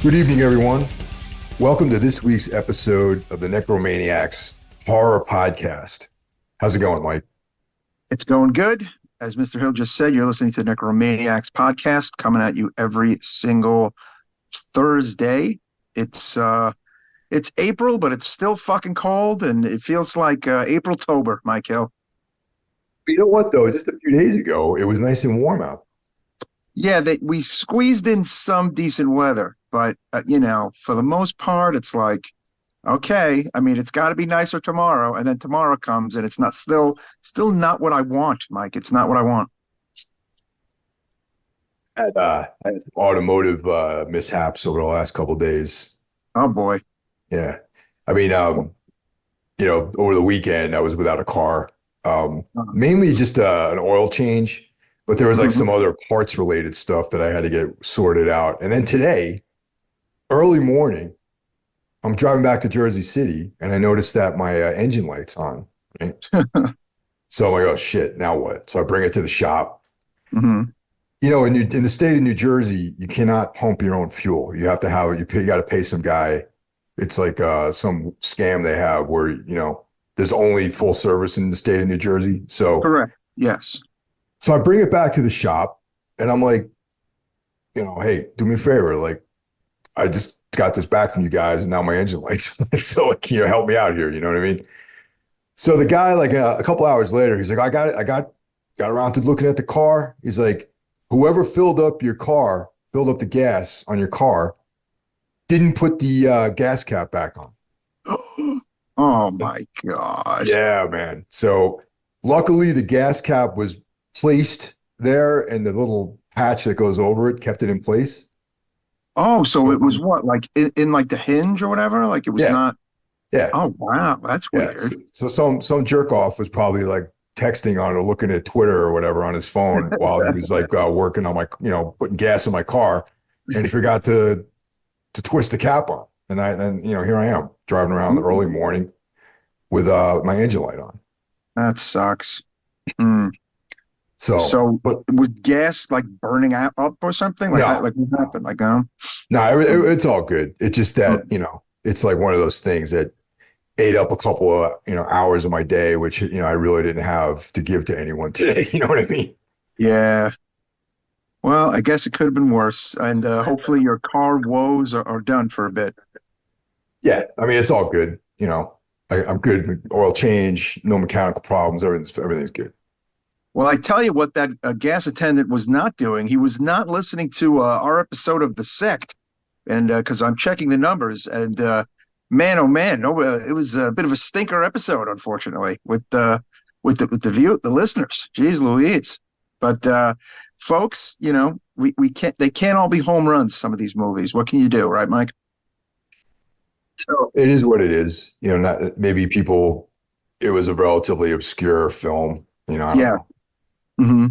Good evening, everyone. Welcome to this week's episode of the Necromaniacs Horror Podcast. How's it going, Mike? It's going good. As Mr. Hill just said, you're listening to the Necromaniacs podcast coming at you every single Thursday. It's April, but it's still fucking cold, and it feels like April-tober, Mike Hill. You know what, though? Just a few days ago, it was nice and warm out. Yeah, we squeezed in some decent weather, but for the most part, it's like, okay. I mean, it's got to be nicer tomorrow, and then tomorrow comes, and it's not still not what I want, Mike. It's not what I want. I had some automotive mishaps over the last couple of days. Oh boy. Yeah. I mean, over the weekend, I was without a car. Mainly just an oil change, but there was like some other parts related stuff that I had to get sorted out. And then today, early morning, I'm driving back to Jersey City and I noticed that my engine light's on. Right? So I'm like, oh shit, now what? So I bring it to the shop. hmm In the state of New Jersey, you cannot pump your own fuel. You have to have it. You got to pay some guy. It's like some scam they have where, there's only full service in the state of New Jersey. Correct. Yes. So I bring it back to the shop and I'm like, hey, do me a favor. Like, I just got this back from you guys and now my engine lights. So, help me out here. You know what I mean? So the guy, like a couple hours later, he's like, I got it. I got around to looking at the car. He's like, whoever filled up the gas on your car, didn't put the gas cap back on. Oh my God. Yeah, man. So luckily the gas cap was placed there and the little patch that goes over it kept it in place. Oh, so it was what, like in like the hinge or whatever? Like it was Yeah. not. Yeah. Oh wow, that's Yeah. weird. So some jerk off was probably like texting on or looking at Twitter or whatever on his phone while he was like working on my, putting gas in my car. And he forgot to twist the cap on. And here I am driving around the early morning with my engine light on. That sucks. Mm. So But was gas like burning up or something? Like no, like what happened? Like no, it's all good. It's just that, it's like one of those things that ate up a couple of, hours of my day, which, I really didn't have to give to anyone today. You know what I mean? yeah. Well, I guess it could have been worse. And hopefully your car woes are done for a bit. Yeah. I mean, it's all good. I'm good. Oil change, no mechanical problems. Everything's good. Well, I tell you what, that gas attendant was not doing. He was not listening to our episode of The Sect, and because I'm checking the numbers, and man, oh man, no, it was a bit of a stinker episode, unfortunately, with the listeners. Jeez Louise. But folks, we can't. They can't all be home runs. Some of these movies. What can you do, right, Mike? So it is what it is. Not maybe people. It was a relatively obscure film. I don't know. hmm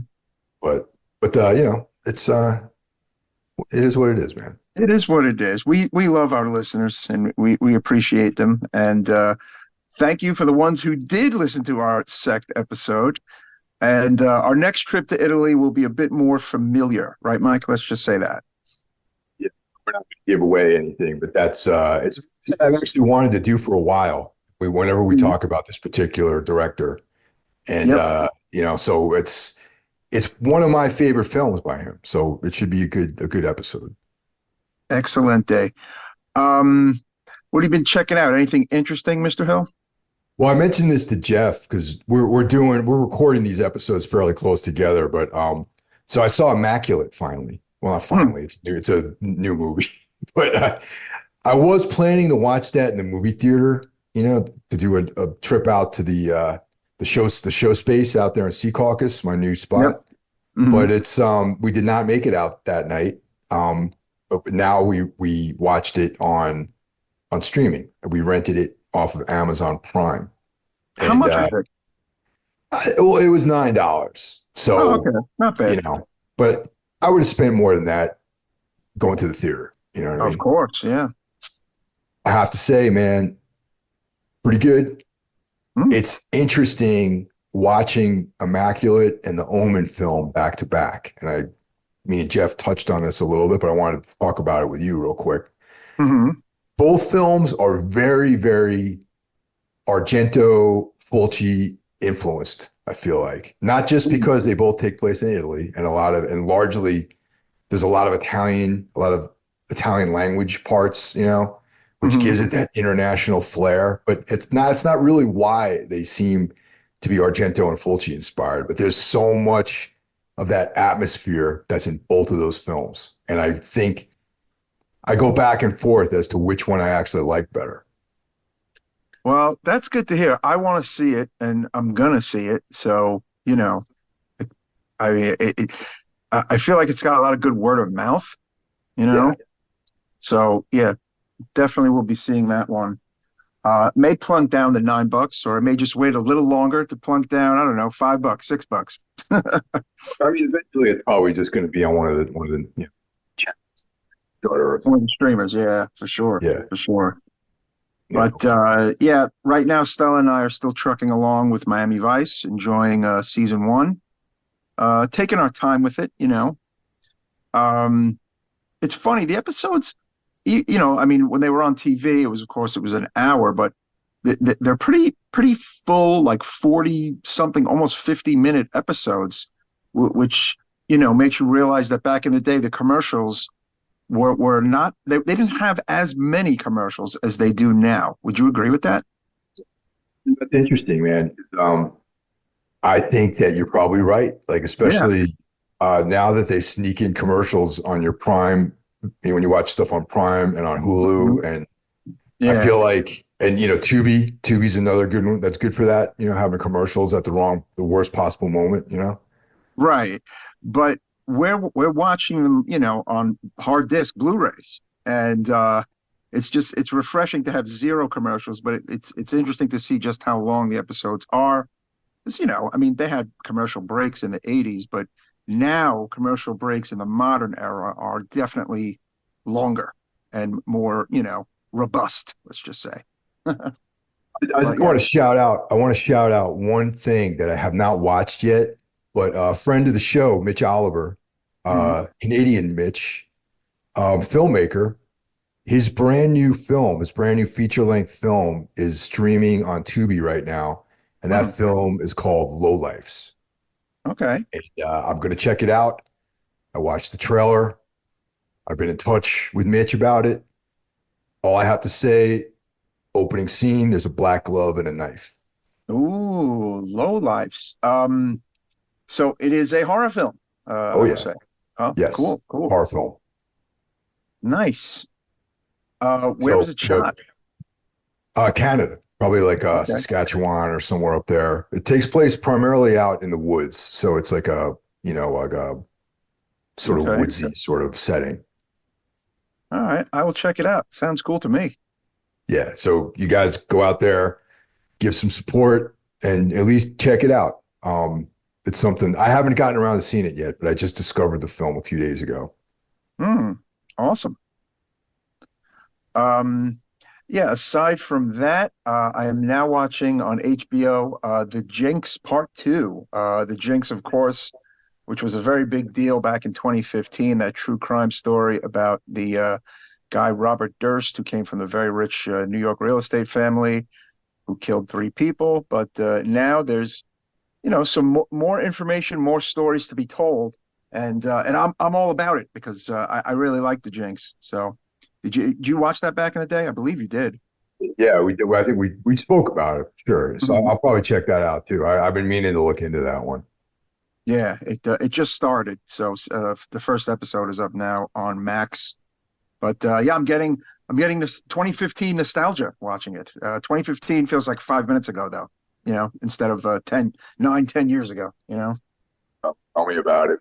But it's it is what it is, man. It is what it is. We love our listeners and we appreciate them. And thank you for the ones who did listen to our sect episode. And our next trip to Italy will be a bit more familiar, right, Mike? Let's just say that. Yeah, we're not going to give away anything, but that's it's I've actually wanted to do for a while. Whenever we talk about this particular director, and so it's one of my favorite films by him. So it should be a good episode. Excellent day. What have you been checking out? Anything interesting, Mr. Hill? Well, I mentioned this to Jeff because we're recording these episodes fairly close together. But so I saw Immaculate finally. Well, not finally. It's a new movie. But I was planning to watch that in the movie theater. To do a trip out to the show space out there in Secaucus, my new spot. Yep. Mm-hmm. But it's we did not make it out that night. But now we watched it on streaming. We rented it off of Amazon Prime. How much was it? Well, it was $9. So okay, not bad. But I would have spent more than that going to the theater. You know what I mean? Of course, yeah. I have to say, man, pretty good. Mm. It's interesting watching Immaculate and the Omen film back to back. And me and Jeff touched on this a little bit, but I wanted to talk about it with you real quick. Hmm. Both films are very, very Argento Fulci influenced, I feel like. Not just because they both take place in Italy and largely there's a lot of Italian language parts, which Hmm. gives it that international flair, but it's not really why they seem to be Argento and Fulci inspired, but there's so much of that atmosphere that's in both of those films. And I think I go back and forth as to which one I actually like better. Well, that's good to hear. I want to see it, and I'm gonna see it. So, I mean, I feel like it's got a lot of good word of mouth, you Yeah. know. So, yeah, definitely will be seeing that one. May plunk down the $9, or I may just wait a little longer to plunk down. I don't know, $5, $6. I mean, eventually it's probably just going to be on one of the channels, Shudder or One something. of the streamers, yeah, for sure, Yeah. for sure. Yeah. But yeah, right now Stella and I are still trucking along with Miami Vice, enjoying season one, taking our time with it. Um, it's funny, the episodes, I mean, when they were on TV, of course, it was an hour, but they're pretty full, like 40 something, almost 50-minute episodes, which, makes you realize that back in the day, the commercials were not, they didn't have as many commercials as they do now. Would you agree with that? That's interesting, man. I think that you're probably right. Like, Yeah. especially now that they sneak in commercials on your Prime, when you watch stuff on Prime and on Mhm. Hulu, and I Yeah. feel like, and Tubi's another good one that's good for that. Having commercials at the worst possible moment. Right. But we're watching them, on hard disk Blu-rays. And it's refreshing to have zero commercials, but it's interesting to see just how long the episodes are. Because, I mean, they had commercial breaks in the 80s, but now commercial breaks in the modern era are definitely longer and more, robust, let's just say. I just But yeah. want to shout out. I want to shout out one thing that I have not watched yet, but a friend of the show, Mitch Oliver, Mhm. Canadian Mitch, filmmaker. His brand new feature length film, is streaming on Tubi right now, and that Mhm. film is called Lowlifes. Okay. And, I'm going to check it out. I watched the trailer. I've been in touch with Mitch about it. All I have to say, opening scene, there's a black glove and a knife. Ooh, low lives. So it is a horror film, Oh I will yeah, say. Oh, yes, cool, cool. horror film. Nice. Where was So, it shot? Canada, probably like Okay. Saskatchewan or somewhere up there. It takes place primarily out in the woods, so it's like a sort of Okay. woodsy sort of setting. All right. I will check it out. Sounds cool to me. Yeah, so you guys go out there, give some support, and at least check it out. It's something I haven't gotten around to seeing it yet, but I just discovered the film a few days ago. Hmm. Awesome. Um, yeah, aside from that, I am now watching on HBO The Jinx Part 2. The Jinx, of course, which was a very big deal back in 2015, that true crime story about the guy Robert Durst, who came from the very rich New York real estate family, who killed three people. But now there's, some more information, more stories to be told, and I'm all about it because I really like the Jinx. So, did you watch that back in the day? I believe you did. Yeah, we did. I think we spoke about it, sure. So Mhm. I'll probably check that out too. I've been meaning to look into that one. Yeah, it just started, so the first episode is up now on Max. But yeah, I'm getting this 2015 nostalgia watching it. 2015 feels like 5 minutes ago, though. Instead of 10 years ago. Tell me about it.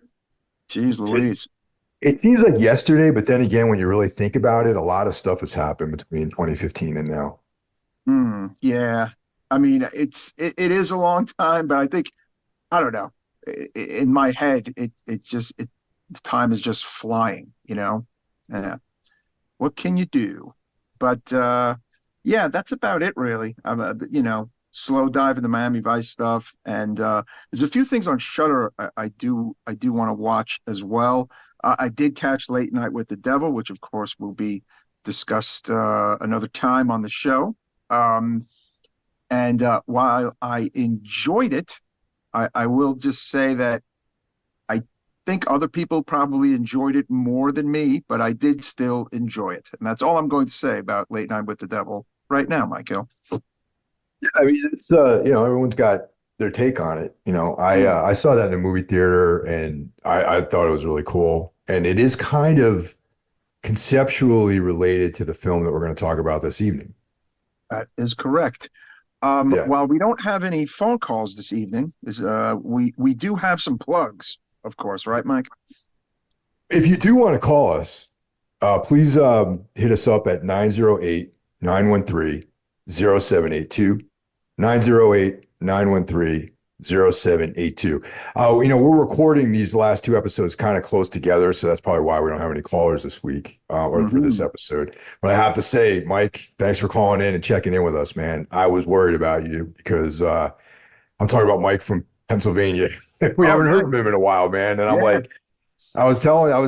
Jeez It, Louise. it seems like yesterday, but then again, when you really think about it, a lot of stuff has happened between 2015 and now. Yeah. I mean, it is a long time, but I think I don't know. In my head, the time is just flying. Yeah. What can you do? But yeah, that's about it really. I'm slow dive in the Miami Vice stuff, and there's a few things on Shudder I do want to watch as well. I did catch Late Night with the Devil, which of course will be discussed another time on the show. Um, and while I enjoyed it, I will just say that I think other people probably enjoyed it more than me, but I did still enjoy it. And that's all I'm going to say about Late Night with the Devil right now, Michael. I mean, it's everyone's got their take on it. I saw that in a movie theater, and I thought it was really cool. And it is kind of conceptually related to the film that we're going to talk about this evening. That is correct. Yeah. While we don't have any phone calls this evening, we do have some plugs, of course, right, Mike? If you do want to call us, please hit us up at 908-913-0782. 908-913-0782. We're recording these last two episodes kind of close together, so that's probably why we don't have any callers this week or for this Hmm. episode. But I have to say, Mike, thanks for calling in and checking in with us, man. I was worried about you because I'm talking about Mike from Pennsylvania. We Oh, haven't heard nice. from him in a while, man. And I'm Yeah. like, I was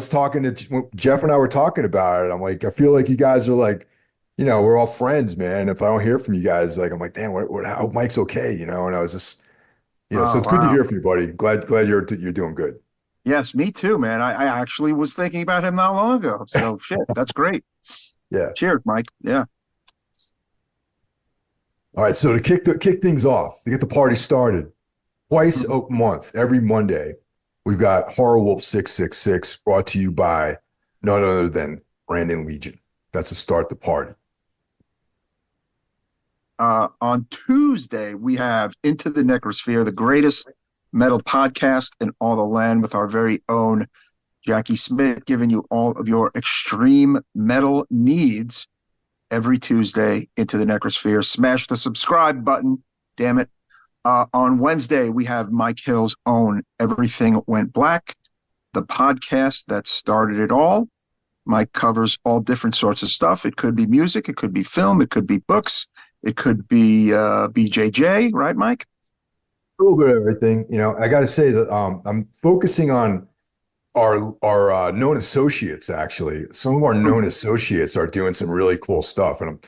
talking to Jeff and I were talking about it. I'm like, I feel like you guys are like, we're all friends, man. If I don't hear from you guys, like, I'm like, damn, how Mike's okay, And I was just, so Oh, it's good to wow. hear from you, buddy. Glad you're doing good. Yes, me too, man. I actually was thinking about him not long ago. So shit, that's great. Yeah. Cheers, Mike. Yeah. All right. So to kick things off, to get the party started, twice Mhm. a month, every Monday, we've got Horror Wolf 666 brought to you by none other than Brandon Legion. That's to start the party. On Tuesday, we have Into the Necrosphere, the greatest metal podcast in all the land, with our very own Jackie Smith, giving you all of your extreme metal needs every Tuesday. Into the Necrosphere. Smash the subscribe button, damn it. On Wednesday, we have Mike Hill's own Everything Went Black, the podcast that started it all. Mike covers all different sorts of stuff. It could be music, it could be film, it could be books, it could be BJJ, right, Mike? A little bit of everything. I got to say that I'm focusing on our known associates. Actually, some of our known associates are doing some really cool stuff, and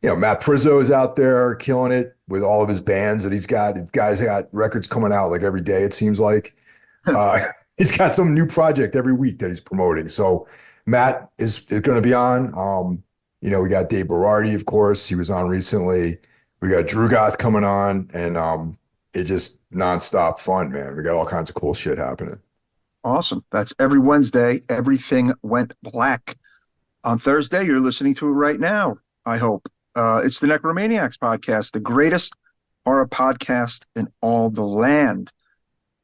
Matt Prizzo is out there killing it with all of his bands that he's got. His guys got records coming out like every day. It seems like he's got some new project every week that he's promoting. So Matt is going to be on. We got Dave Berardi, of course. He was on recently. We got Drew Goth coming on, and it just nonstop fun, man. We got all kinds of cool shit happening. Awesome. That's every Wednesday. Everything Went Black. On Thursday, you're listening to it right now, I hope. It's the Necromaniacs podcast, the greatest horror podcast in all the land.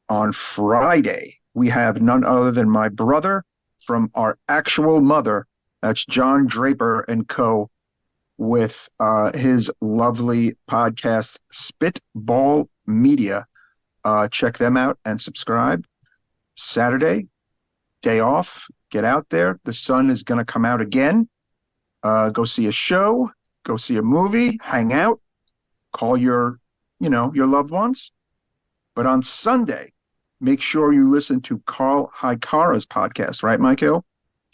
On Friday, we have none other than my brother from our actual mother. That's John Draper and Co. with his lovely podcast, Spitball Media. Check them out and subscribe. Saturday, day off. Get out there. The sun is going to come out again. Go see a show. Go see a movie. Hang out. Call your loved ones. But on Sunday, make sure you listen to Carl Hikara's podcast, right, Michael?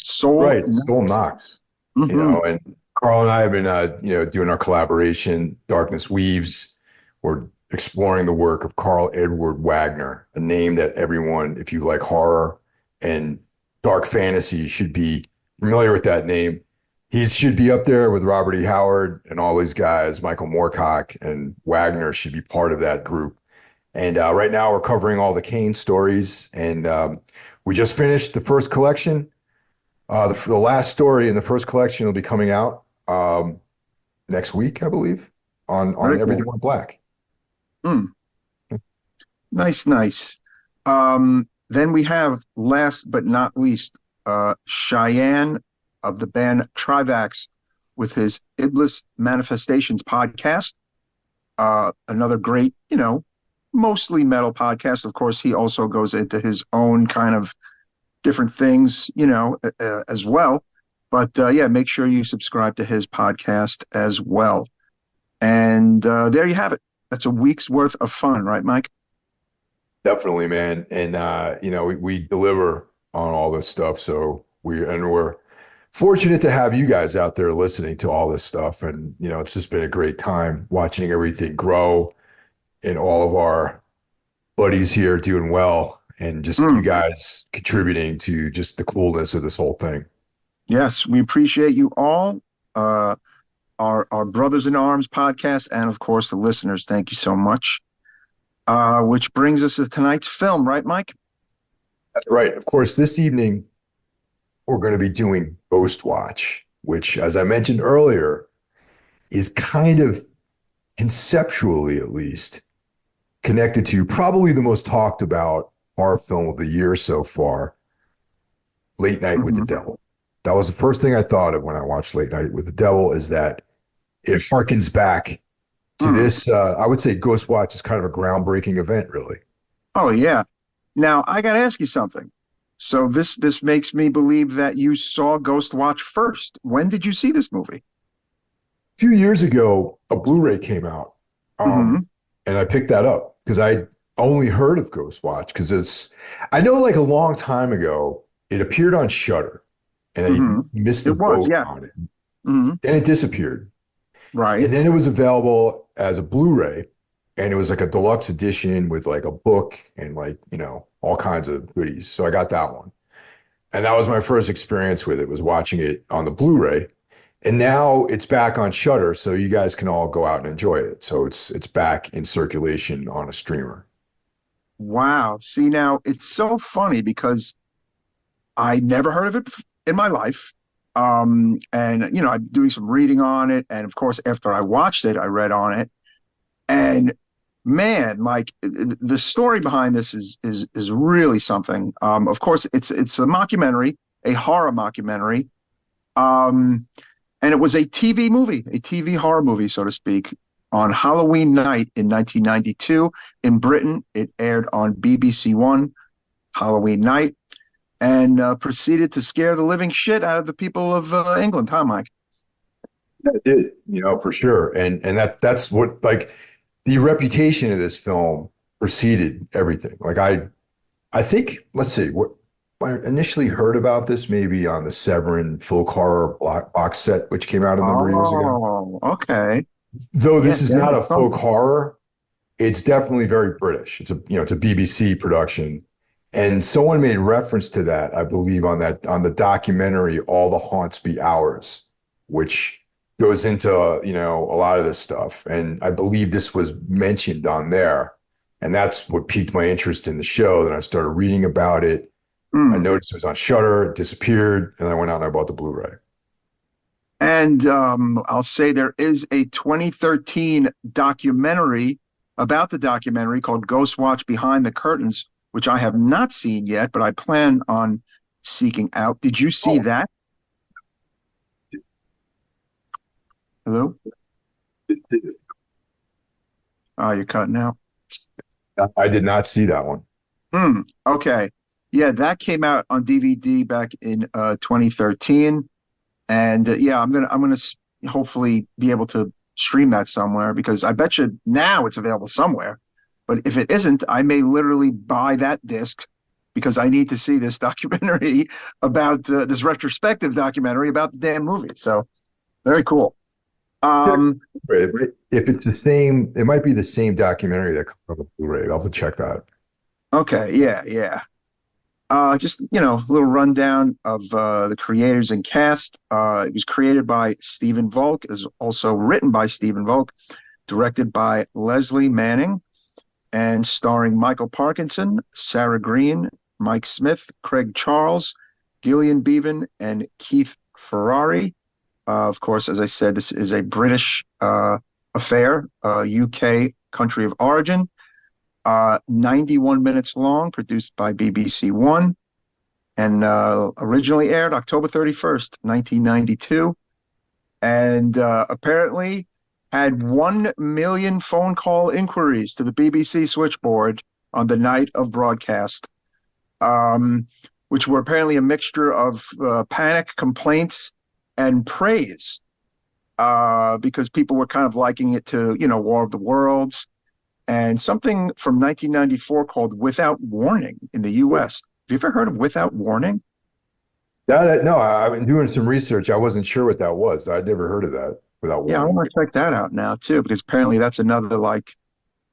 Soul Right, Soul Knocks. Knocks. Mm-hmm. And Carl and I have been, doing our collaboration, Darkness Weaves. We're exploring the work of Carl Edward Wagner, a name that everyone, if you like horror and dark fantasy, should be familiar with that name. He should be up there with Robert E. Howard and all these guys. Michael Moorcock and Wagner should be part of that group. And right now we're covering all the Kane stories. And we just finished the first collection. The last story in the first collection will be coming out next week, I believe, on Very Everything cool. Went Black. Mm, nice, nice. Then we have, last but not least, Cheyenne of the band Trivax with his Iblis Manifestations podcast. Another great, mostly metal podcast. Of course, he also goes into his own kind of different things, as well. But yeah, make sure you subscribe to his podcast as well. And there you have it. That's a week's worth of fun, right, Mike? Definitely, man. And we deliver on all this stuff. So we're fortunate to have you guys out there listening to all this stuff. And, it's just been a great time watching everything grow and all of our buddies here doing well and just you Mm, guys contributing to just the coolness of this whole thing. yes, we appreciate you all, uh, our Brothers in Arms podcast, and of course the listeners. Thank you so much. Which brings us to tonight's film, right, Mike? That's right. Of course, this evening we're going to be doing Ghost Watch, which, as I mentioned earlier, is kind of conceptually, at least, connected to probably the most talked about horror film of the year so far, Late Night with the Hmm. Devil. That was the first thing I thought of when I watched Late Night with the Devil, is that it harkens back to Mm. this. I would say Ghost Watch is kind of a groundbreaking event, really. Oh yeah. Now I got to ask you something. So this makes me believe that you saw Ghost Watch first. When did you see this movie? A few years ago, a Blu-ray came out, Hmm. and I picked that up because I only heard of Ghost Watch because I know like a long time ago, it appeared on Shudder, and I Hmm. missed the It was, boat yeah. on it. Hmm. Then it disappeared. And Right. then it was available as a Blu-ray, and it was like a deluxe edition with like a book and like, all kinds of goodies. So I got that one. And that was my first experience with it, was watching it on the Blu-ray. And now it's back on Shudder, so you guys can all go out and enjoy it. So it's back in circulation on a streamer. Wow. See, now it's so funny because I never heard of it in my life. And I'm doing some reading on it, and of course, after I watched it, I read on it, and man, like the story behind this is really something. Of course, it's a mockumentary, a horror mockumentary, um, and it was a TV movie, a TV horror movie, so to speak, on Halloween night in 1992 in Britain. It aired on BBC One Halloween night and proceeded to scare the living shit out of the people of England. Huh, Mike? It did, for sure. And that's what, like, the reputation of this film preceded everything. Like I think, let's see, what I initially heard about this maybe on the Severin folk horror box set, which came out a number of years ago. Oh, okay. Though Yeah, this is not David a folk Crumb. horror, it's definitely very British. It's a BBC production. And someone made reference to that, I believe, on the documentary All the Haunts Be Ours, which goes into, a lot of this stuff. And I believe this was mentioned on there. And that's what piqued my interest in the show. Then I started reading about it. I Mm. noticed it was on Shudder, it disappeared, and I went out and I bought the Blu-ray. And I'll say there is a 2013 documentary about the documentary called Ghost Watch Behind the Curtains, which I have not seen yet, but I plan on seeking out. Did you see Oh, that? Hello? Oh, you're cutting out. I did not see that one. Hmm. Okay. Yeah, that came out on DVD back in 2013. And yeah, I'm gonna hopefully be able to stream that somewhere because I bet you now it's available somewhere. But if it isn't, I may literally buy that disc because I need to see this documentary about this retrospective documentary about the damn movie. So very cool. Check Um, Blu-ray. If it's the same, it might be the same documentary that comes on the Blu-ray. I'll have to check that. okay, yeah, yeah. Just a little rundown of the creators and cast. It was created by Stephen Volk, is also written by Stephen Volk, directed by Leslie Manning, and starring Michael Parkinson, Sarah Green, Mike Smith, Craig Charles, Gillian Beavan, and Keith Ferrari. Of course, as I said, this is a British affair, UK country of origin. 91 minutes long, produced by BBC One, and originally aired October 31st, 1992. And apparently had 1 million phone call inquiries to the BBC switchboard on the night of broadcast, um, which were apparently a mixture of panic, complaints, and praise, because people were kind of liking it to, War of the Worlds and something from 1994 called Without Warning in the US. Have you ever heard of Without Warning? No, I've been doing some research. I wasn't sure what that was. I'd never heard of that without Yeah, I warning. want to check that out now too, because apparently that's another like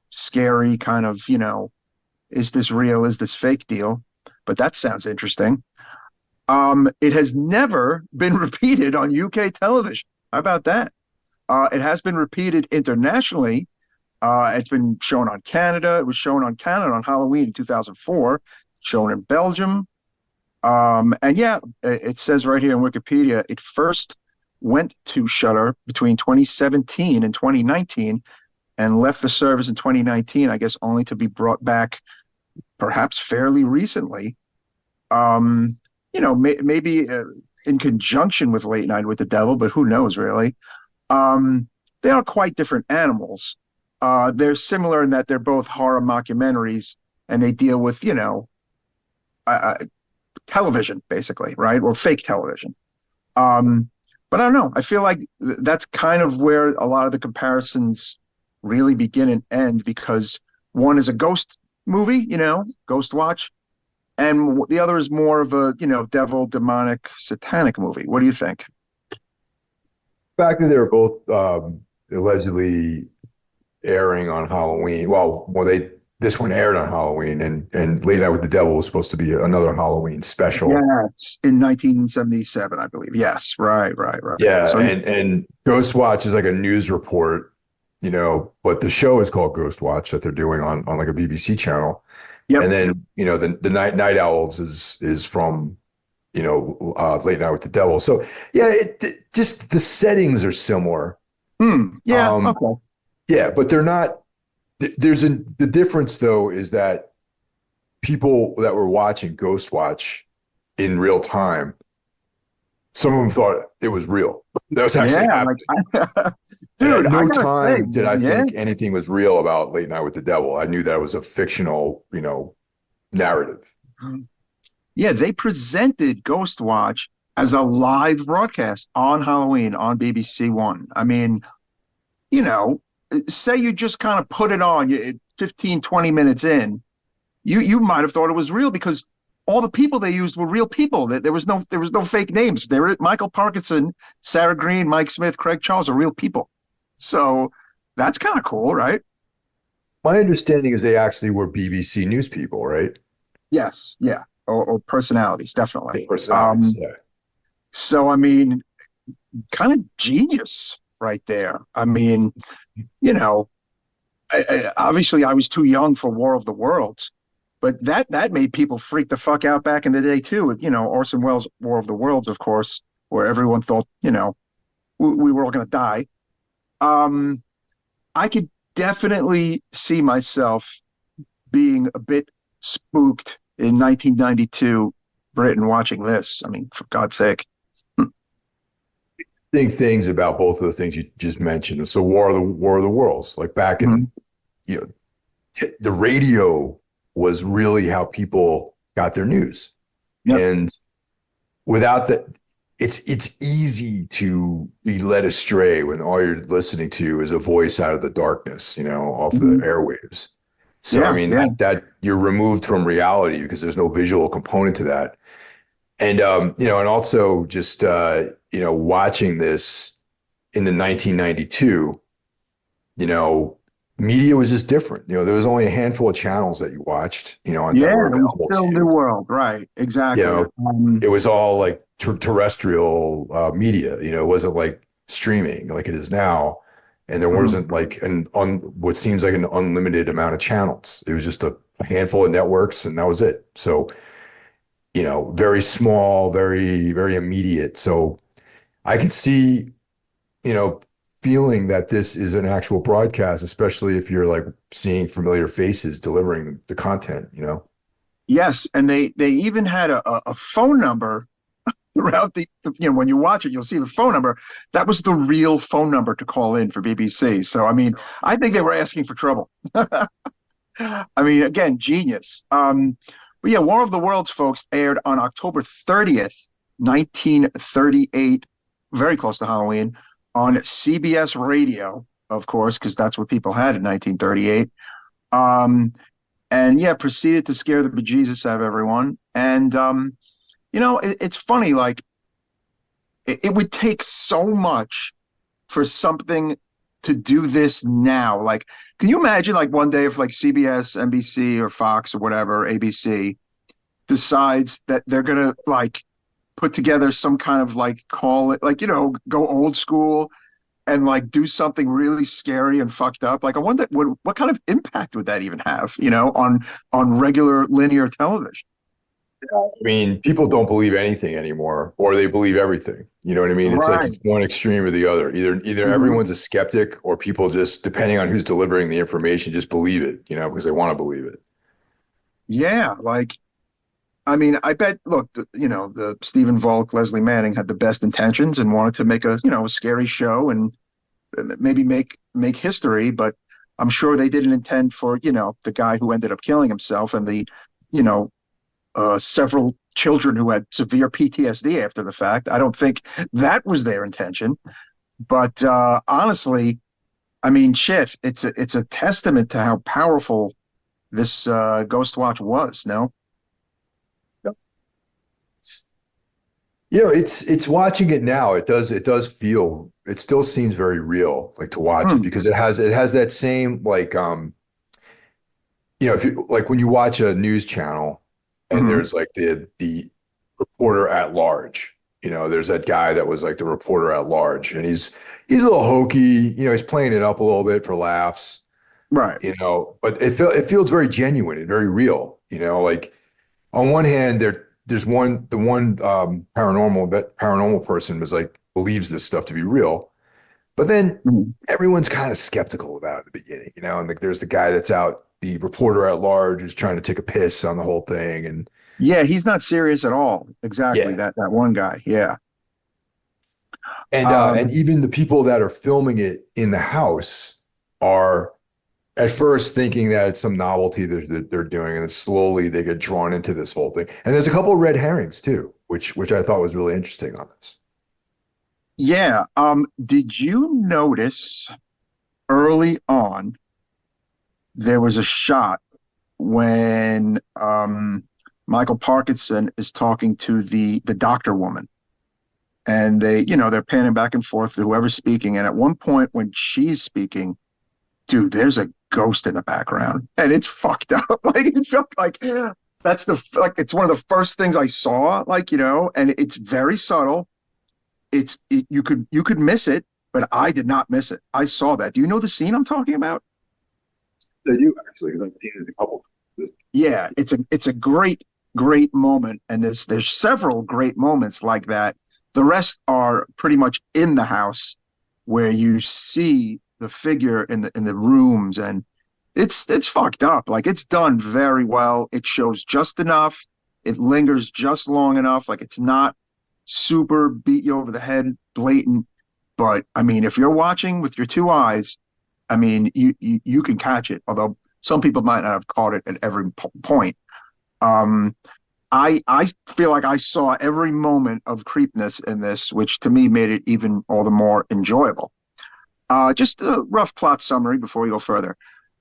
scary kind of, is this real? Is this fake deal? But that sounds interesting. It has never been repeated on UK television. How about that? It has been repeated internationally. It's been shown on Canada. It was shown on Canada on Halloween in 2004, shown in Belgium. And yeah, it says right here in Wikipedia, it first went to Shudder between 2017 and 2019 and left the service in 2019, I guess, only to be brought back perhaps fairly recently. Um, maybe in conjunction with Late Night with the Devil, but who knows really? Um, they are quite different animals. They're similar in that they're both horror mockumentaries and they deal with, uh, television, basically, right? Or fake television. Um, but I don't know. I feel like that's kind of where a lot of the comparisons really begin and end because one is a ghost movie, Ghost Watch, and the other is more of a, devil, demonic, satanic movie. What do you think? The fact that they were both allegedly airing on Halloween. Well, they this one aired on Halloween, and Late Night with the Devil was supposed to be another Halloween special. Yes, in 1977, I believe. Yes, right, right, right. Yeah, So, and Ghost Watch is like a news report, but the show is called Ghost Watch that they're doing on like a BBC channel. yep. And then, the Night Owls is from, Late Night with the Devil. So yeah, just the settings are similar. Yeah, Um, okay. yeah, but they're not. The difference though is that people that were watching Ghost Watch in real time, some of them thought it was real. That was actually Yeah, happening. And at dude, I no gotta say, time did I yeah, think anything was real about Late Night with the Devil. I knew that it was a fictional, narrative. yeah, they presented Ghost Watch as a live broadcast on Halloween on BBC One. I mean, you know, say you just kind of put it on 15, 20 minutes in, you might have thought it was real because all the people they used were real people. There was no fake names. There were Michael Parkinson, Sarah Green, Mike Smith, Craig Charles are real people. So that's kind of cool, right? My understanding is they actually were BBC news people, right? Yes, yeah. Or personalities, The definitely. personalities. Yeah. So I mean, kind of genius right there. I mean, you know, obviously I was too young for War of the Worlds, but that made people freak the fuck out back in the day too. With Orson Welles' War of the Worlds, of course, where everyone thought we were all going to die. Um, I could definitely see myself being a bit spooked in 1992 Britain watching this. I mean, for God's sake. Think things about both of the things you just mentioned. So War of the Worlds, like back in, Mhm. you know, the radio was really how people got their news. Yep. And without that, it's easy to be led astray when all you're listening to is a voice out of the darkness, off the Mhm. airwaves. So I Yeah, mean yeah. that you're removed from reality because there's no visual component to that. And and also just watching this in the 1992, you know, media was just different. There was only a handful of channels that you watched, that were Yeah, it was available to still new you. world, right? You Exactly. know, it was all like terrestrial media. It wasn't like streaming like it is now, and there Mhm. wasn't like an on what seems like an unlimited amount of channels. It was just a handful of networks, and that was it. So, very small, very very immediate. So I could see, you know, feeling that this is an actual broadcast, especially if you're like seeing familiar faces delivering the content. Yes, and they even had a phone number throughout when you watch it, you'll see the phone number. That was the real phone number to call in for BBC. So I mean, I think they were asking for trouble. I mean, again, genius. But yeah, War of the Worlds, folks, aired on October 30th, 1938, very close to Halloween, on CBS Radio, of course, because that's what people had in 1938. Um, and yeah, proceeded to scare the bejesus out of everyone. And it's funny. Like it would take so much for something to do this now. Like, can you imagine like one day if like CBS, NBC, or Fox or whatever, ABC decides that they're gonna like put together some kind of like call it like go old school and like do something really scary and fucked up. Like I wonder what kind of impact would that even have, on regular linear television. I mean, people don't believe anything anymore, or they believe everything. You know what I mean? It's like Right. it's one extreme or the other. Either Hmm. everyone's a skeptic, or people just, depending on who's delivering the information, just believe it, because they want to believe it. Yeah, like I mean, I bet. Look, the Stephen Volk, Leslie Manning had the best intentions and wanted to make a scary show and maybe make history, but I'm sure they didn't intend for the guy who ended up killing himself and the you know several children who had severe PTSD after the fact. I don't think that was their intention. But honestly, I mean, shit, it's a testament to how powerful this Ghost Watch was. No. It's watching it now. It does feel, it still seems very real, like to watch it, Hmm. because it has that same like if you like when you watch a news channel and Hmm. there's like the reporter at large, there's that guy that was like the reporter at large, and he's a little hokey, he's playing it up a little bit for laughs, Right. but it feels very genuine and very real, like on one hand there's one paranormal person was like believes this stuff to be real, but then Mhm. everyone's kind of skeptical about it at the beginning, and like there's the guy that's out, the reporter at large, who's trying to take a piss on the whole thing. And Yeah, he's not serious at all. Exactly. yeah. That one guy. Yeah. And Um, even the people that are filming it in the house are at first thinking that it's some novelty that they're doing, and then slowly they get drawn into this whole thing. And there's a couple of red herrings too, which I thought was really interesting on this. yeah. Did you notice early on there was a shot when Michael Parkinson is talking to the doctor woman, and they're panning back and forth to whoever's speaking, and at one point when she's speaking, dude, there's a ghost in the background, and it's fucked up. Like it felt like that's the like it's one of the first things I saw, like and it's very subtle. You could miss it, but I did not miss it. I saw that. Do you know the scene I'm talking about? They do actually, because I've seen it a couple times. Yeah, it's a great moment, and there's several great moments like that. The rest are pretty much in the house where you see the figure in the rooms, and it's fucked up. Like it's done very well. It shows just enough. It lingers just long enough. Like it's not super beat you over the head, blatant. But I mean, if you're watching with your two eyes, I mean, you can catch it. Although some people might not have caught it at every point. Um, I feel like I saw every moment of creepiness in this, which to me made it even all the more enjoyable. Just a rough plot summary before we go further.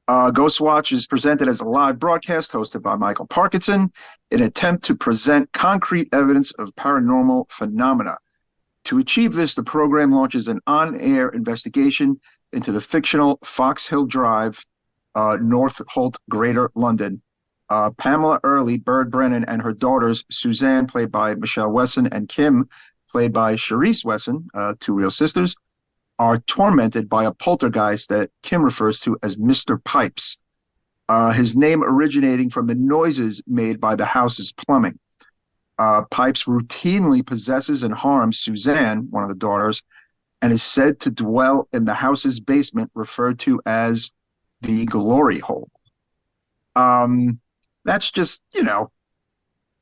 Ghostwatch is presented as a live broadcast hosted by Michael Parkinson in an attempt to present concrete evidence of paranormal phenomena. To achieve this, the program launches an on air investigation into the fictional Fox Hill Drive, North Holt, Greater London. Pamela Early, Bird Brennan, and her daughters, Suzanne, played by Michelle Wesson, and Kim, played by Charisse Wesson, two real sisters, are tormented by a poltergeist that Kim refers to as Mr. Pipes, his name originating from the noises made by the house's plumbing. Pipes routinely possesses and harms Suzanne, one of the daughters, and is said to dwell in the house's basement, referred to as the glory hole. Um, that's just,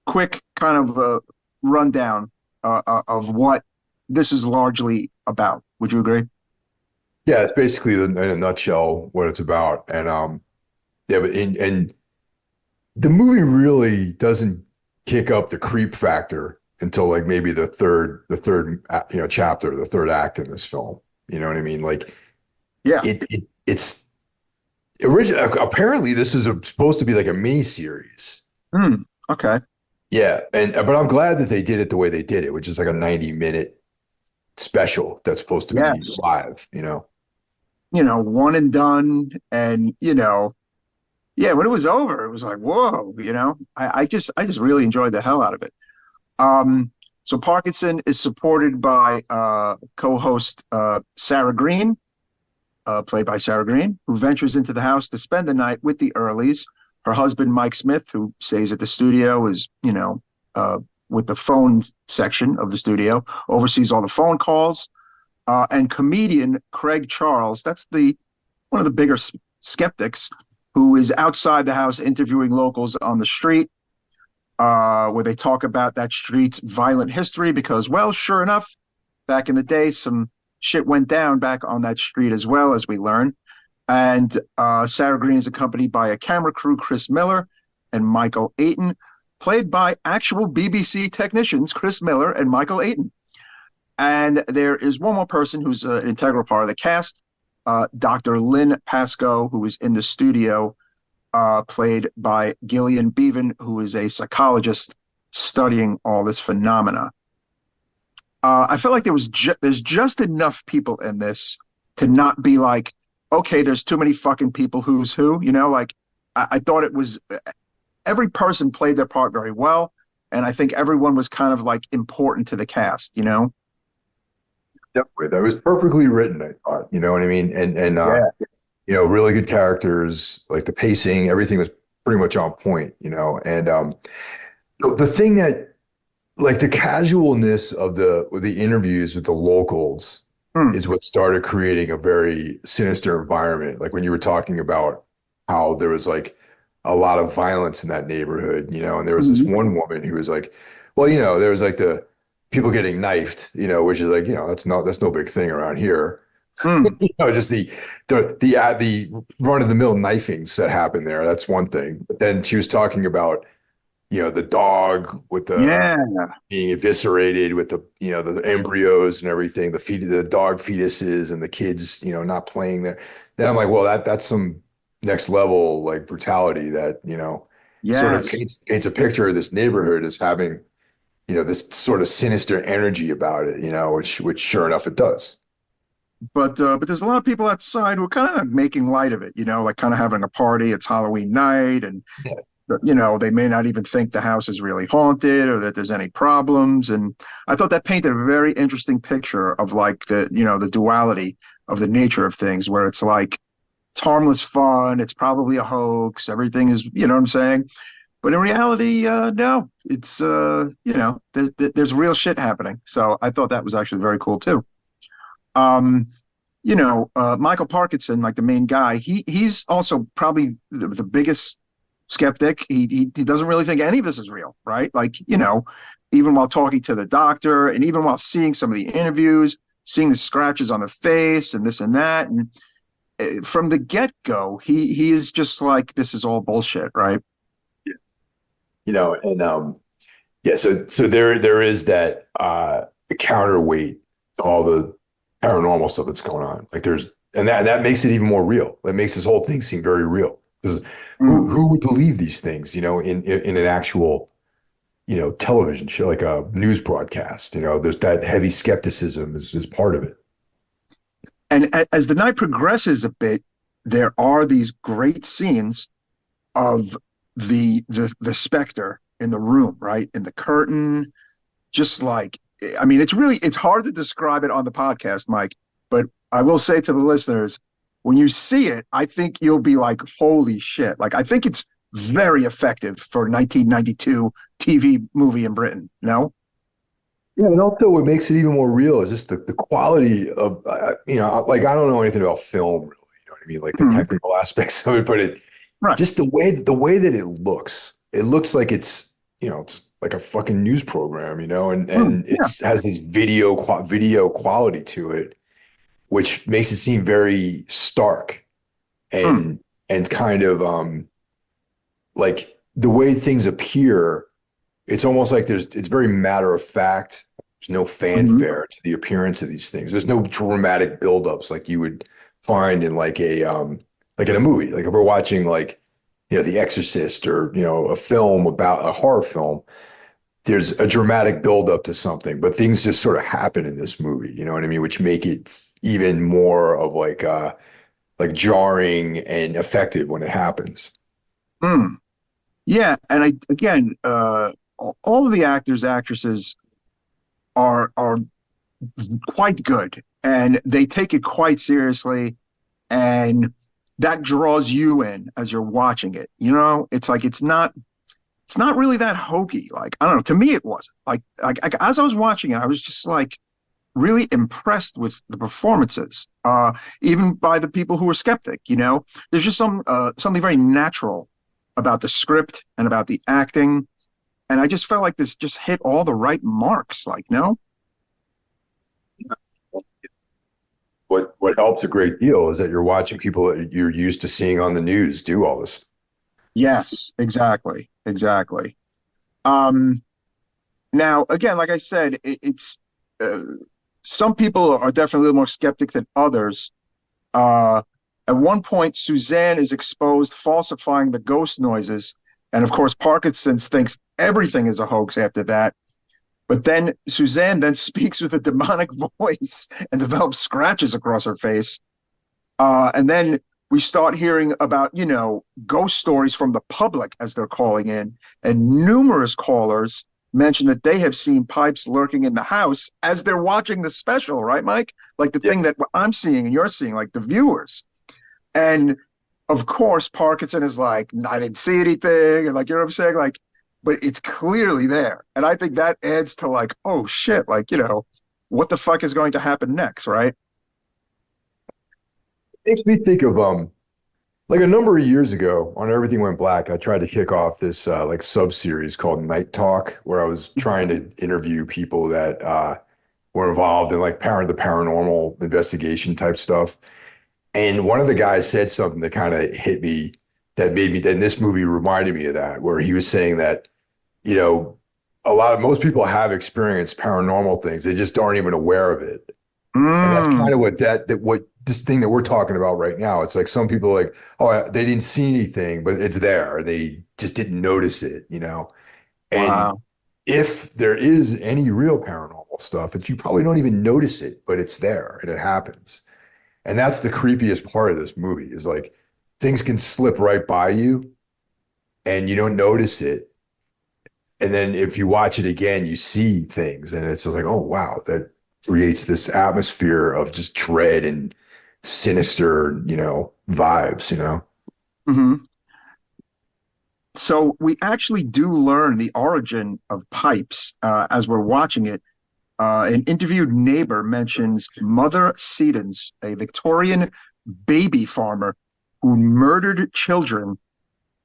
quick kind of a rundown of what this is largely about. Would you agree? Yeah, it's basically in a nutshell what it's about. And yeah, but and the movie really doesn't kick up the creep factor until like maybe the third chapter, the third act in this film. You know what I mean? Like Yeah. it's original. Apparently, this is supposed to be like a mini series. Hmm. Okay. Yeah, and but I'm glad that they did it the way they did it, which is like a 90-minute special that's supposed to be Yes. live, you know. One and done. And, yeah, when it was over, it was like, whoa, I just really enjoyed the hell out of it. Um, so Parkinson is supported by co-host Sarah Green, played by Sarah Green, who ventures into the house to spend the night with the Earlys. Her husband, Mike Smith, who stays at the studio, is, uh, with the phone section of the studio, oversees all the phone calls. And comedian Craig Charles, that's the one of the bigger skeptics, who is outside the house interviewing locals on the street, where they talk about that street's violent history because, well, sure enough, back in the day, some shit went down back on that street as well, as we learn. And Sarah Green is accompanied by a camera crew, Chris Miller and Michael Ayton, played by actual BBC technicians, Chris Miller and Michael Ayton. And there is one more person who's an integral part of the cast, Dr. Lynn Pascoe, who is in the studio, played by Gillian Beavan, who is a psychologist studying all this phenomena. I felt like there's just enough people in this to not be like, okay, there's too many fucking people. Who's who? Like I thought it was every person played their part very well, and I think everyone was kind of like important to the cast. Definitely. That was perfectly written, I thought. You know what I mean? And Yeah. really good characters, like the pacing, everything was pretty much on point, And the thing that like the casualness of the interviews with the locals Hmm. is what started creating a very sinister environment. Like when you were talking about how there was like a lot of violence in that neighborhood, and there was this Mhm. one woman who was like, well, there was like the people getting knifed, which is like, that's no big thing around here. Hmm. Just the run-of-the-mill knifings that happen there. That's one thing. But then she was talking about, the dog with the Yeah. being eviscerated with the embryos and everything, the dog fetuses and the kids, not playing there. Then I'm like, well, that's some next level like brutality that, sort of Yes. paints a picture of this neighborhood as having, this sort of sinister energy about it, which sure enough it does. But there's a lot of people outside who are kind of making light of it, like kind of having a party. It's Halloween night, and Yeah. they may not even think the house is really haunted or that there's any problems. And I thought that painted a very interesting picture of like the duality of the nature of things, where it's like it's harmless fun, it's probably a hoax, everything is, what I'm saying. But in reality, no, it's there's real shit happening. So I thought that was actually very cool too. Um, Michael Parkinson, like the main guy, he's also probably the biggest skeptic. He doesn't really think any of this is real, right? Like, even while talking to the doctor and even while seeing some of the interviews, seeing the scratches on the face and this and that, and from the get-go, he is just like, this is all bullshit, right? And yeah, so there is that counterweight to all the paranormal stuff that's going on. Like and that makes it even more real. That makes this whole thing seem very real. Because Mm. who would believe these things, in an actual, television show, like a news broadcast, there's that heavy skepticism is part of it. And as the night progresses a bit, there are these great scenes of the specter in the room, right? In the curtain, just like, I mean, it's hard to describe it on the podcast, Mike, but I will say to the listeners, when you see it, I think you'll be like, holy shit. Like, I think it's very effective for 1992 TV movie in Britain. No? Yeah, and also what makes it even more real is just the quality of, like I don't know anything about film, really. You know what I mean? Like the Mhm. technical aspects of it, but Right. just the way that it looks like it's like a fucking news program, and Yeah. has this video quality to it, which makes it seem very stark Mm. and kind of like the way things appear. It's almost like it's very matter of fact. There's no Mhm. fanfare to the appearance of these things. There's no dramatic buildups like you would find in like in a movie. Like if we're watching like The Exorcist or a film about a horror film, there's a dramatic buildup to something, but things just sort of happen in this movie, you know what I mean? Which make it even more of like jarring and effective when it happens. Mm. Yeah, and I again, all of the actors, actresses are quite good, and they take it quite seriously, and that draws you in as you're watching it. You know, it's like it's not really that hokey. Like I don't know, to me it wasn't. Like as I was watching it, I was just like really impressed with the performances, even by the people who were skeptic. You know, there's just something very natural about the script and about the acting, and I just felt like this just hit all the right marks. Like, no, What helps a great deal is that you're watching people that you're used to seeing on the news do all this. yes, exactly, exactly. Um, Now, again, like I said, it's uh, some people are definitely a little more skeptic than others. Uh, at one point, Suzanne is exposed falsifying the ghost noises. And of course, Parkinson's thinks everything is a hoax after that. But then Suzanne then speaks with a demonic voice and develops scratches across her face. And then we start hearing about, you know, ghost stories from the public as they're calling in. And numerous callers mention that they have seen Pipes lurking in the house as they're watching the special, right, Mike? Like the Yeah. thing that I'm seeing and you're seeing, like the viewers. And of course, Parkinson is like, I didn't see anything. And like, you know what I'm saying? Like, but it's clearly there. And I think that adds to like, oh shit, like, you know, what the fuck is going to happen next, right? Makes me think of like a number of years ago on Everything Went Black, I tried to kick off this like sub series called Night Talk, where I was trying to interview people that were involved in like the paranormal investigation type stuff. And one of the guys said something that kind of hit me that made me, then this movie reminded me of that, where he was saying that, you know, most people have experienced paranormal things. They just aren't even aware of it. And that's kind Mm, of what this thing that we're talking about right now. It's like some people are like, oh, they didn't see anything, but it's there. They just didn't notice it, you know? And wow. if there is any real paranormal stuff, it's you probably don't even notice it, but it's there and it happens. And that's the creepiest part of this movie is like things can slip right by you and you don't notice it. And then if you watch it again, you see things and it's just like, oh wow, that creates this atmosphere of just dread and sinister, vibes, you know? Hmm. So we actually do learn the origin of pipes as we're watching it. An interviewed neighbor mentions Mother Sedens, a Victorian baby farmer who murdered children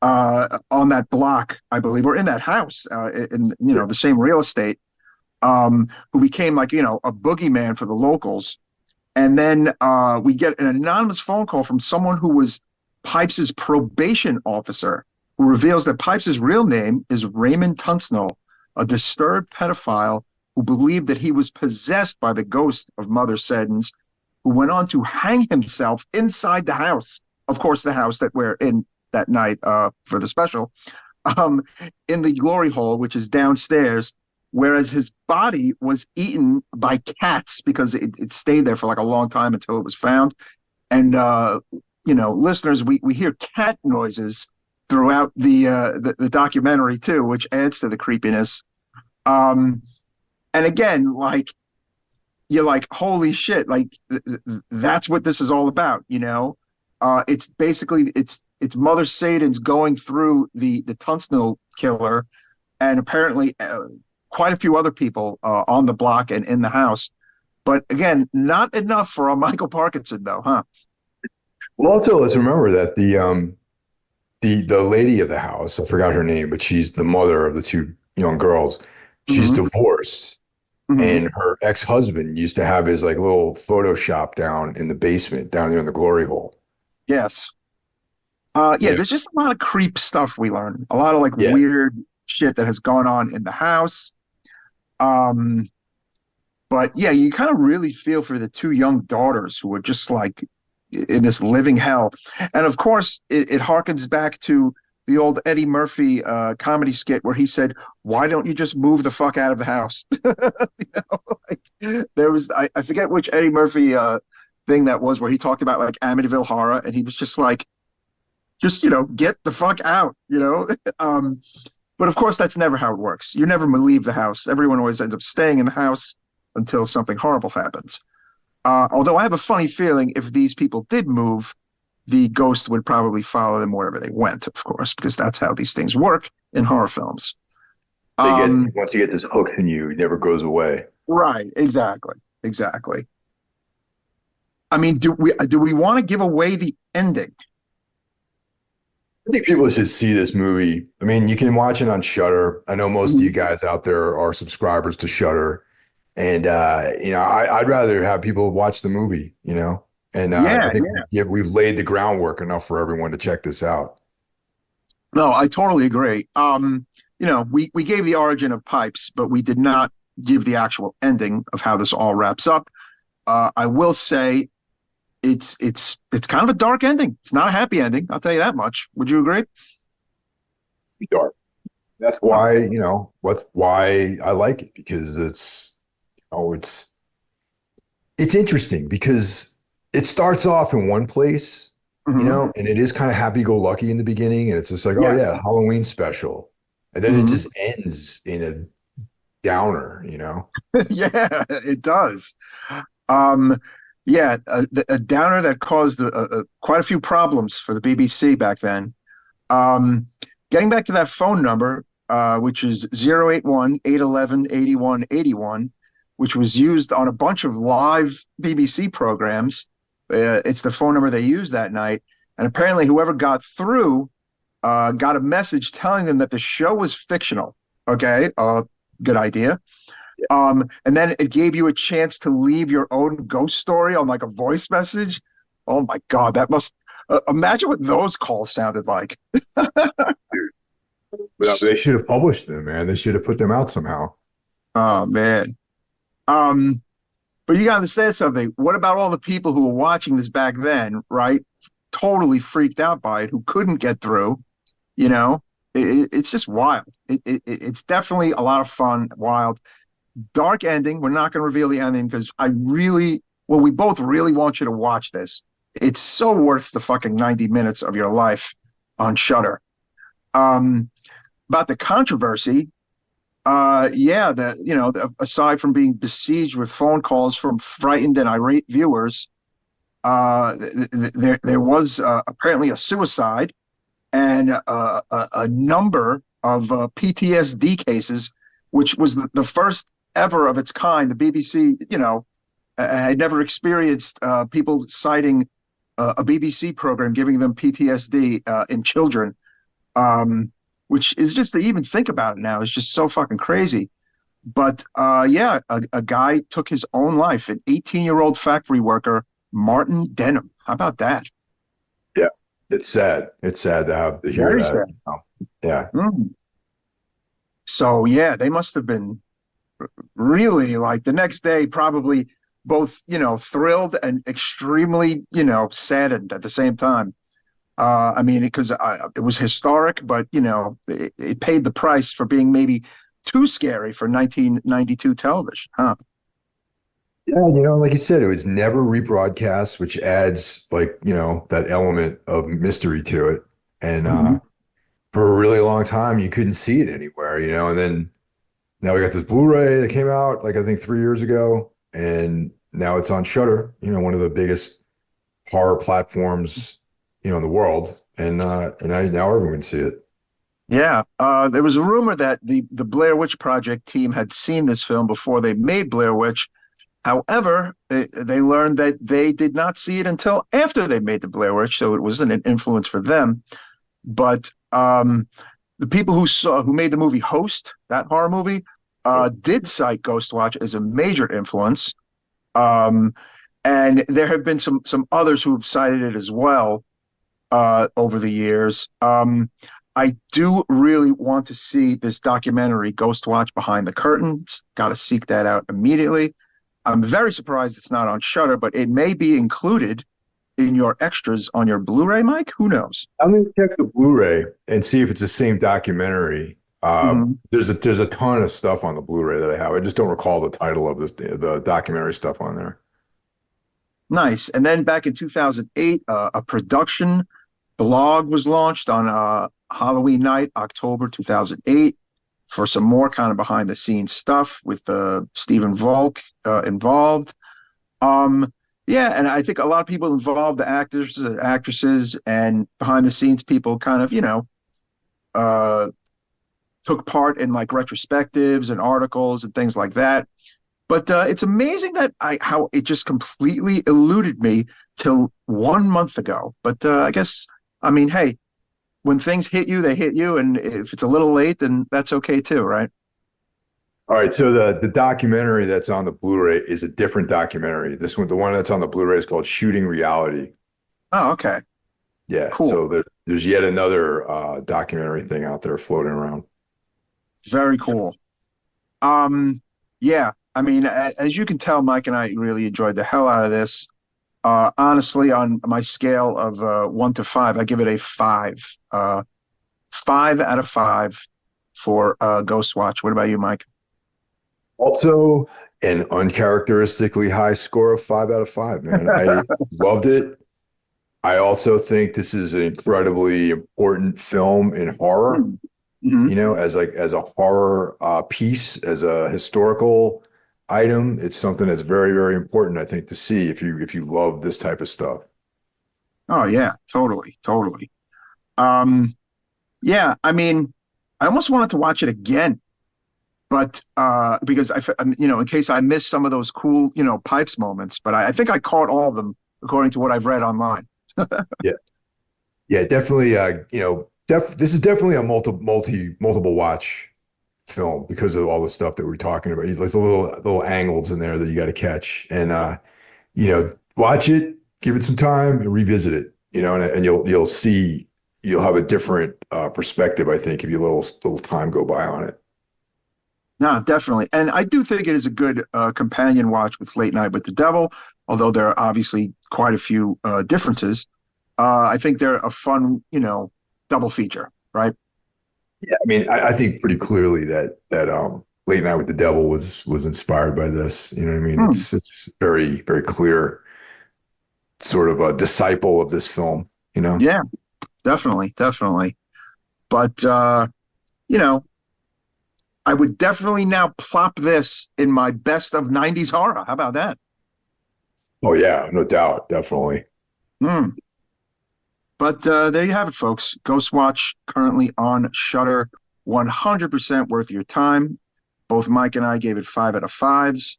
on that block, I believe, or in that house, in you know the same real estate, who became like you know a boogeyman for the locals. And then we get an anonymous phone call from someone who was Pipes's probation officer, who reveals that Pipes's real name is Raymond Tunstall, a disturbed pedophile who believed that he was possessed by the ghost of Mother Seddons, who went on to hang himself inside the house. Of course, the house that we're in that night for the special, um, in the glory hole, which is downstairs, whereas his body was eaten by cats because it stayed there for like a long time until it was found. And you know, listeners, we hear cat noises throughout the documentary too, which adds to the creepiness. Um, and again, like you're like, holy shit, like that's what this is all about, you know? It's basically it's Mother Satan's going through the Tunstall killer and apparently quite a few other people on the block and in the house. But again, not enough for a Michael Parkinson, though, huh? Well, also let's remember that the lady of the house, I forgot her name, but she's the mother of the two young girls. She's Hmm. divorced, Hmm. and her ex-husband used to have his like little Photoshop down in the basement, down there in the glory hole. Yes. Yeah, Yeah. there's just a lot of creep stuff we learn. A lot of like Yeah. weird shit that has gone on in the house. Um, but yeah, you kind of really feel for the two young daughters who are just like in this living hell. And of course, it harkens back to the old Eddie Murphy comedy skit where he said, "Why don't you just move the fuck out of the house?" Like, there was I forget which Eddie Murphy thing that was where he talked about like Amityville Horror, and he was just like, just get the fuck out. um, but of course, that's never how it works. You never leave the house. Everyone always ends up staying in the house until something horrible happens. Although I have a funny feeling if these people did move, the ghost would probably follow them wherever they went, of course, because that's how these things work in horror films. They get Um, once you get this hook in you, it never goes away. right, exactly, exactly. I mean, do we want to give away the ending? I think people should see this movie. I mean, you can watch it on Shudder. I know most of you Mhm. guys out there are subscribers to Shudder, and I'd rather have people watch the movie. And I Yeah, think yeah. we've laid the groundwork enough for everyone to check this out. No, I totally agree. We gave the origin of pipes, but we did not give the actual ending of how this all wraps up. I will say it's kind of a dark ending. It's not a happy ending. I'll tell you that much. Would you agree? Dark. That's Oh, why, why I like it because it's interesting because it starts off in one place, hmm and it is kind of happy-go-lucky in the beginning, and it's just like, oh yeah. yeah, Halloween special. And then it hmm just ends in a downer. Yeah, it does. Um, yeah, a downer that caused quite a few problems for the BBC back then. Um, Getting back to that phone number, which is 081-811-8181, which was used on a bunch of live BBC programs. It's the phone number they used that night. And apparently, whoever got through got a message telling them that the show was fictional. Okay, good idea. And then it gave you a chance to leave your own ghost story on like a voice message. Oh my God, that must imagine what those calls sounded like. But they should have published them, man. They should have put them out somehow. Oh man. Um, but you gotta understand something. What about all the people who were watching this back then, right? Totally freaked out by it, who couldn't get through, you know? It's just wild. It's definitely a lot of fun, wild. Dark ending. We're not going to reveal the ending because we both really want you to watch this. It's so worth the fucking 90 minutes of your life on Shudder. Um, about the controversy, yeah, aside from being besieged with phone calls from frightened and irate viewers, there was apparently a suicide and a number of PTSD cases, which was the first ever of its kind. The BBC, had never experienced people citing a BBC program giving them PTSD in children, um, which is just to even think about it now is just so fucking crazy. But yeah, a guy took his own life, an 18-year-old factory worker, Martin Denham. How about that? Yeah. It's sad. It's sad to hear Very that. sad. Yeah. Mm. So yeah, they must have been really like the next day, probably both, thrilled and extremely, saddened at the same time. I mean, because it was historic, but it paid the price for being maybe too scary for 1992 television, huh? Yeah, like you said, it was never rebroadcast, which adds like, that element of mystery to it. And Mhm. for a really long time, you couldn't see it anywhere, and then now we got this Blu-ray that came out like I think 3 years ago, and now it's on Shudder, one of the biggest horror platforms, in the world. And now everyone can see it. Yeah, there was a rumor that the Blair Witch Project team had seen this film before they made Blair Witch. However, they learned that they did not see it until after they made the Blair Witch, so it wasn't an influence for them. But the people who made the movie Host, that horror movie, did cite Ghostwatch as a major influence. Um, and there have been some others who have cited it as well over the years. I do really want to see this documentary, Ghostwatch Behind the Curtains. Got to seek that out immediately. I'm very surprised it's not on Shudder, but it may be included in your extras on your Blu-ray, Mike? Who knows? I'm gonna check the Blu-ray and see if it's the same documentary. Hmm. There's a ton of stuff on the Blu-ray that I have. I just don't recall the title of the documentary stuff on there. Nice. And then back in 2008, a production blog was launched on Halloween night, October 2008, for some more kind of behind the scenes stuff with Stephen Volk involved. Um, yeah, and I think a lot of people involved, the actors, actresses, and behind the scenes people kind of, uh, took part in like retrospectives and articles and things like that. But it's amazing that I how it just completely eluded me till 1 month ago. But I guess, I mean, hey, when things hit you, they hit you, and if it's a little late, then that's okay too, right? All right, so the documentary that's on the Blu-ray is a different documentary. This one, the one that's on the Blu-ray is called Shooting Reality. Oh, okay, Yeah, cool, so there's yet another documentary thing out there floating around. very cool. Um, yeah, I mean, as you can tell, Mike and I really enjoyed the hell out of this. Honestly, on my scale of 1 to 5, I give it a 5. 5 out of 5 for Ghost Watch. What about you, Mike? Also, an uncharacteristically high score of 5 out of 5, man. I loved it. I also think this is an incredibly important film in horror, Mm-hmm. as a horror piece, as a historical item. It's something that's very, very important, I think, to see if you love this type of stuff. Oh yeah, totally, totally. Um, yeah, I mean, I almost wanted to watch it again, but because in case I missed some of those cool, pipes moments, but I think I caught all of them according to what I've read online. Yeah. Yeah, definitely. This is definitely a multiple watch film because of all the stuff that we're talking about. Like the little angles in there that you got to catch, and watch it, give it some time, and revisit it. And you'll see you'll have a different perspective. I think if you little time go by on it. No, definitely, and I do think it is a good companion watch with Late Night with the Devil, although there are obviously quite a few differences. I think they're a fun, double feature, right? Yeah, I mean, I think pretty clearly that Late Night with the Devil was inspired by this. You know what I mean? Hmm. It's very, very clear, sort of a disciple of this film, you know? Yeah, definitely, definitely. But you know, I would definitely now plop this in my best of 90s horror. How about that? Oh yeah, no doubt, definitely. Hmm. But there you have it, folks. Ghost Watch currently on Shudder. 100% worth your time. Both Mike and I gave it 5 out of 5s.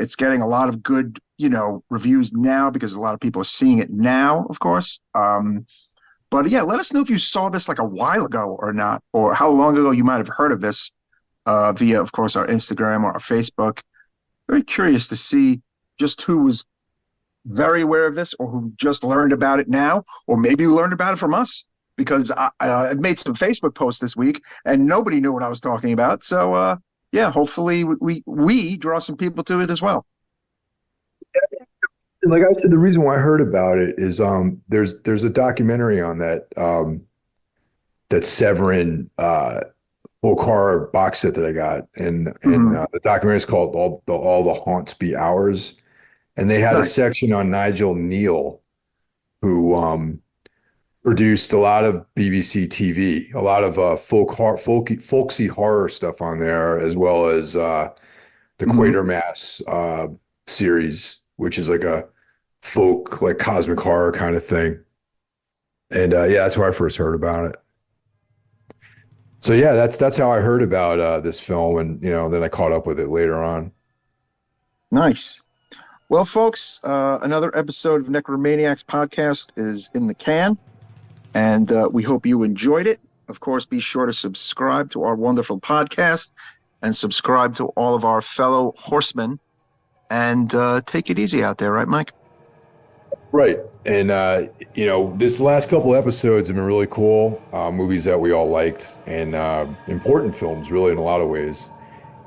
It's getting a lot of good, reviews now because a lot of people are seeing it now, of course. But yeah, let us know if you saw this like a while ago or not, or how long ago you might have heard of this via, of course, our Instagram or our Facebook. Very curious to see just who was very aware of this or who just learned about it now, or maybe you learned about it from us because I made some Facebook posts this week and nobody knew what I was talking about. So, yeah, hopefully we draw some people to it as well. And like I said, the reason why I heard about it is there's a documentary on that Severin full horror box set that I got, and Mhm. the documentary is called All the Haunts Be Ours, and they had a Nice. section on Nigel Neal, who produced a lot of BBC TV, a lot of folksy horror stuff on there, as well as the Hmm. Quatermass series, which is like a folk, like cosmic horror kind of thing. And yeah, that's where I first heard about it. So yeah, that's how I heard about this film, and then I caught up with it later on. Nice. Well, folks, another episode of Necromaniacs podcast is in the can, and we hope you enjoyed it. Of course, be sure to subscribe to our wonderful podcast and subscribe to all of our fellow horsemen and take it easy out there, right, Mike? Right. And this last couple episodes have been really cool. Movies that we all liked and important films, really, in a lot of ways.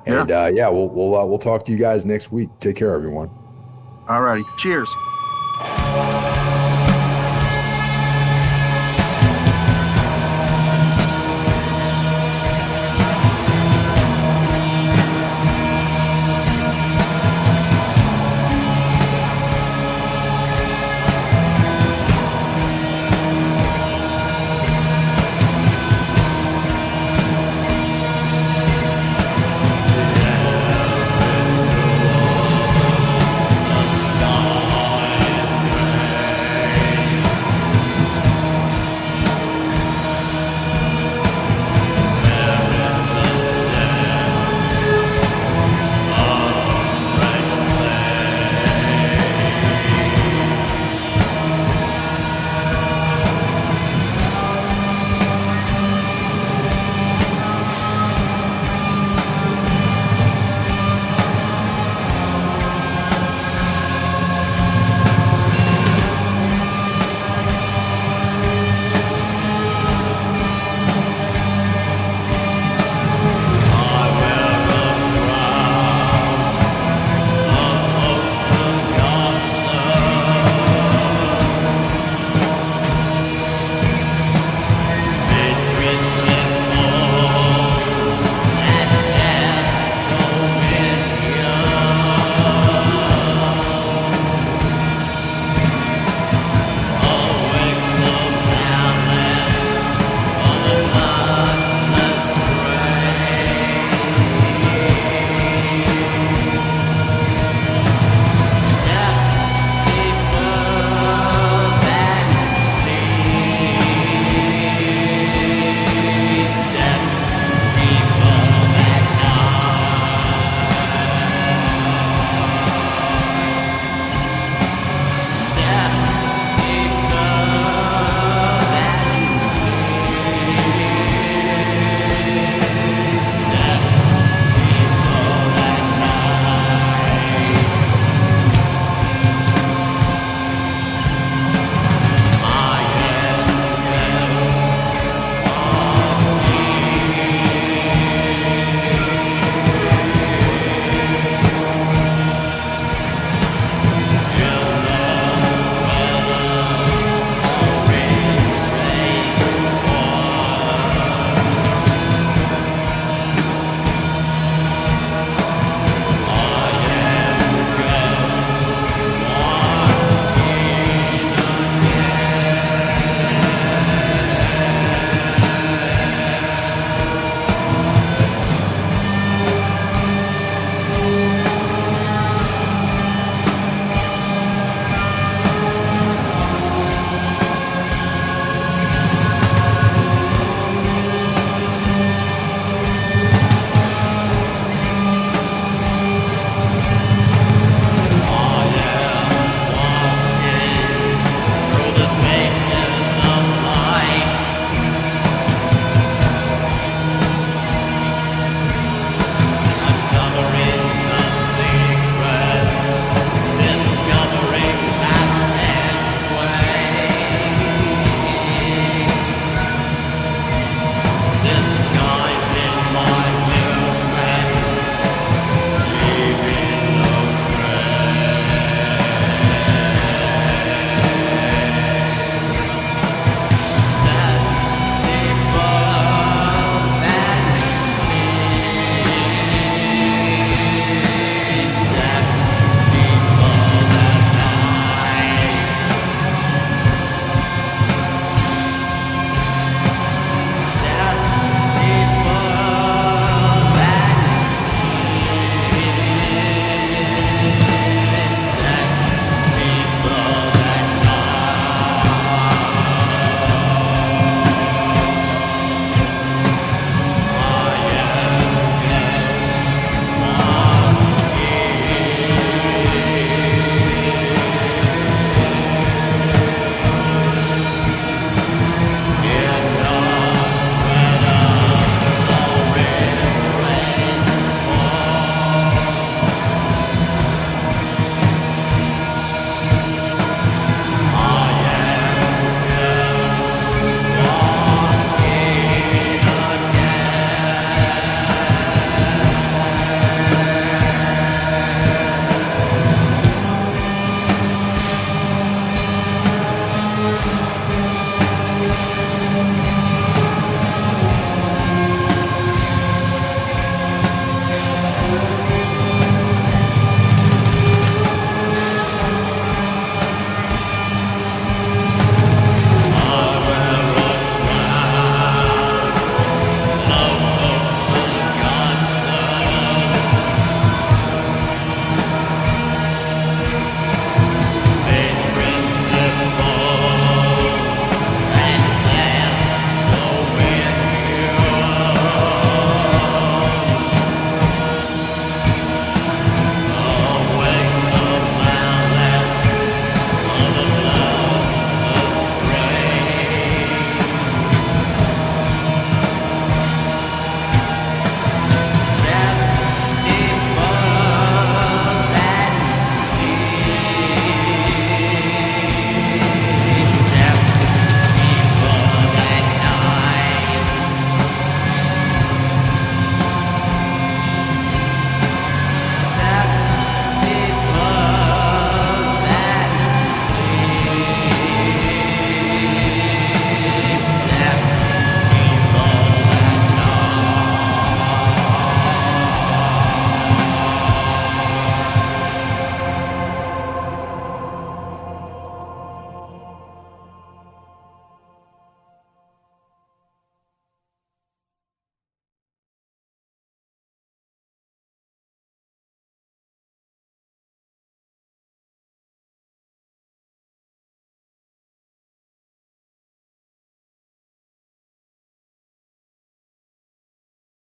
Yeah. And yeah, we'll talk to you guys next week. Take care, everyone. All righty. Cheers.